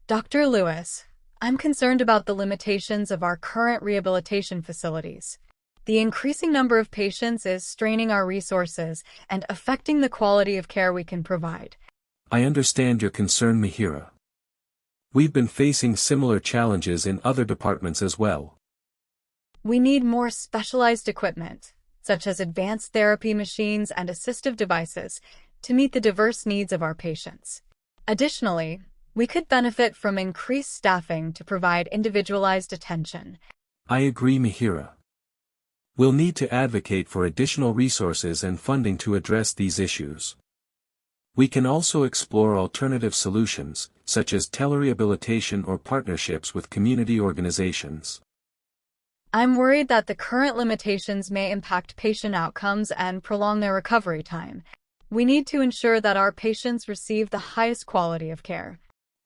Dr. Lewis, I'm concerned about the limitations of our current rehabilitation facilities. The increasing number of patients is straining our resources and affecting the quality of care we can provide. I understand your concern, Mihira. We've been facing similar challenges in other departments as well. We need more specialized equipment, such as advanced therapy machines and assistive devices, to meet the diverse needs of our patients. Additionally, we could benefit from increased staffing to provide individualized attention. I agree, Mihira. We'll need to advocate for additional resources and funding to address these issues. We can also explore alternative solutions, such as telerehabilitation or partnerships with community organizations. I'm worried that the current limitations may impact patient outcomes and prolong their recovery time. We need to ensure that our patients receive the highest quality of care.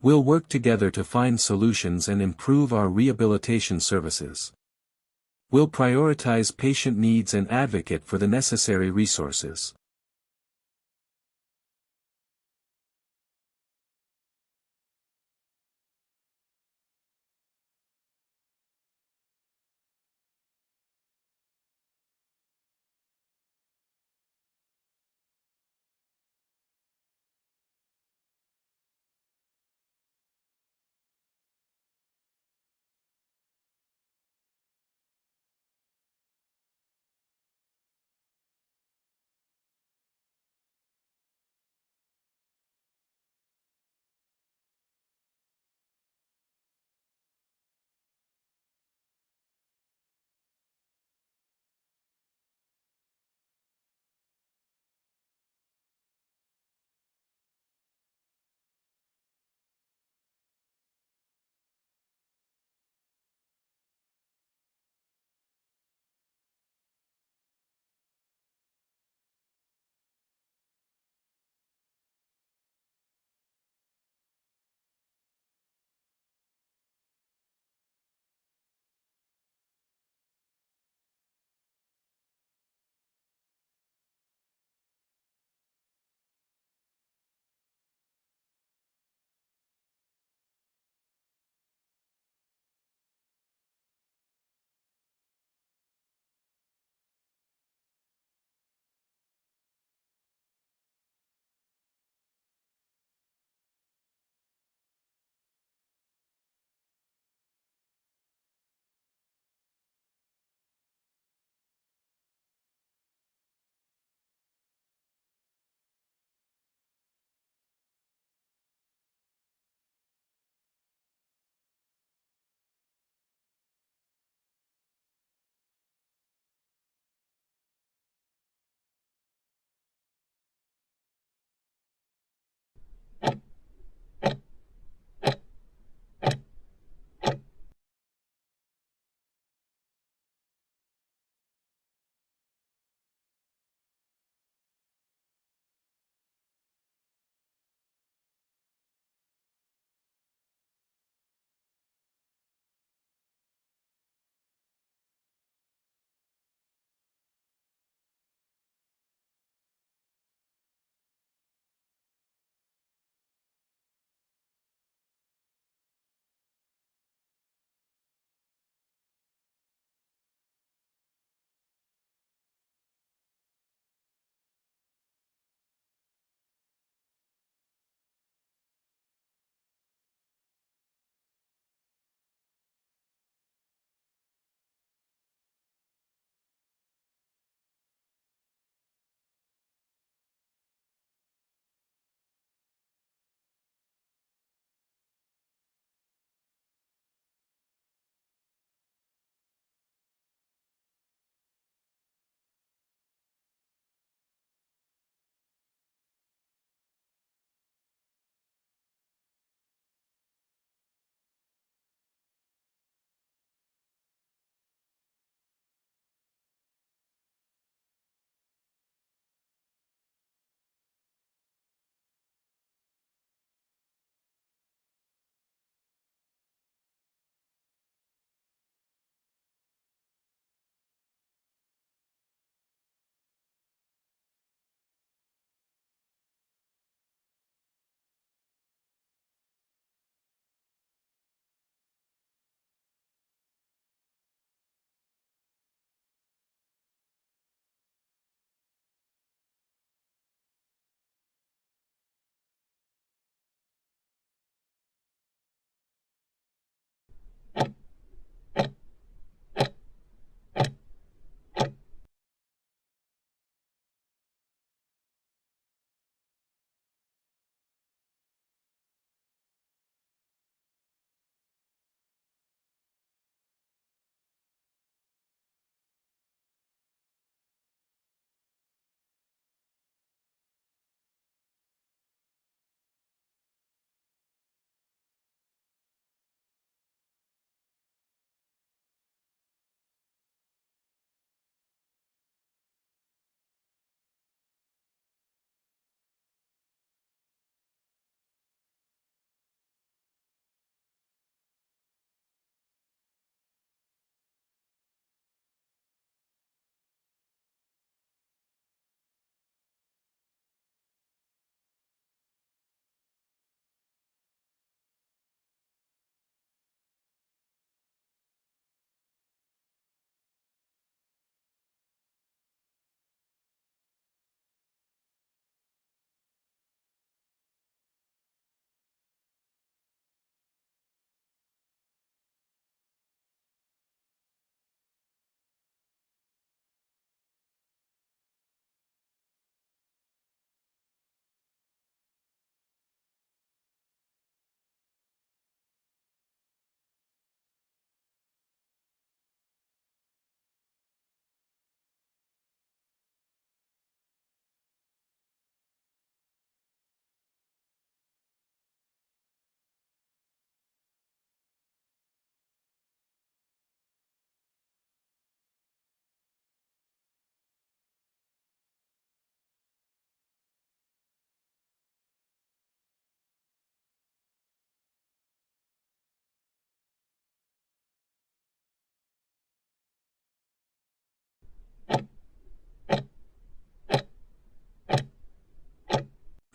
We'll work together to find solutions and improve our rehabilitation services. We'll prioritize patient needs and advocate for the necessary resources.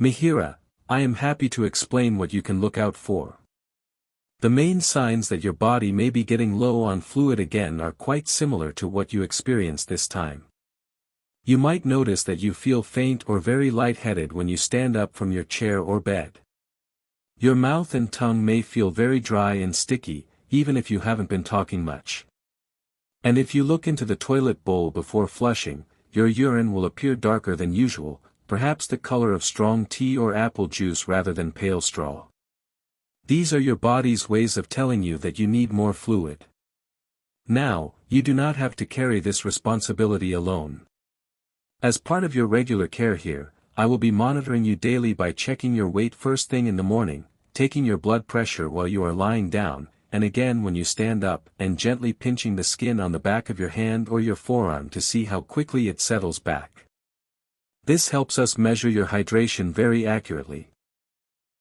Mihira, I am happy to explain what you can look out for. The main signs that your body may be getting low on fluid again are quite similar to what you experienced this time. You might notice that you feel faint or very lightheaded when you stand up from your chair or bed. Your mouth and tongue may feel very dry and sticky, even if you haven't been talking much. And if you look into the toilet bowl before flushing, your urine will appear darker than usual, perhaps the color of strong tea or apple juice rather than pale straw. These are your body's ways of telling you that you need more fluid. Now, you do not have to carry this responsibility alone. As part of your regular care here, I will be monitoring you daily by checking your weight first thing in the morning, taking your blood pressure while you are lying down, and again when you stand up, and gently pinching the skin on the back of your hand or your forearm to see how quickly it settles back. This helps us measure your hydration very accurately.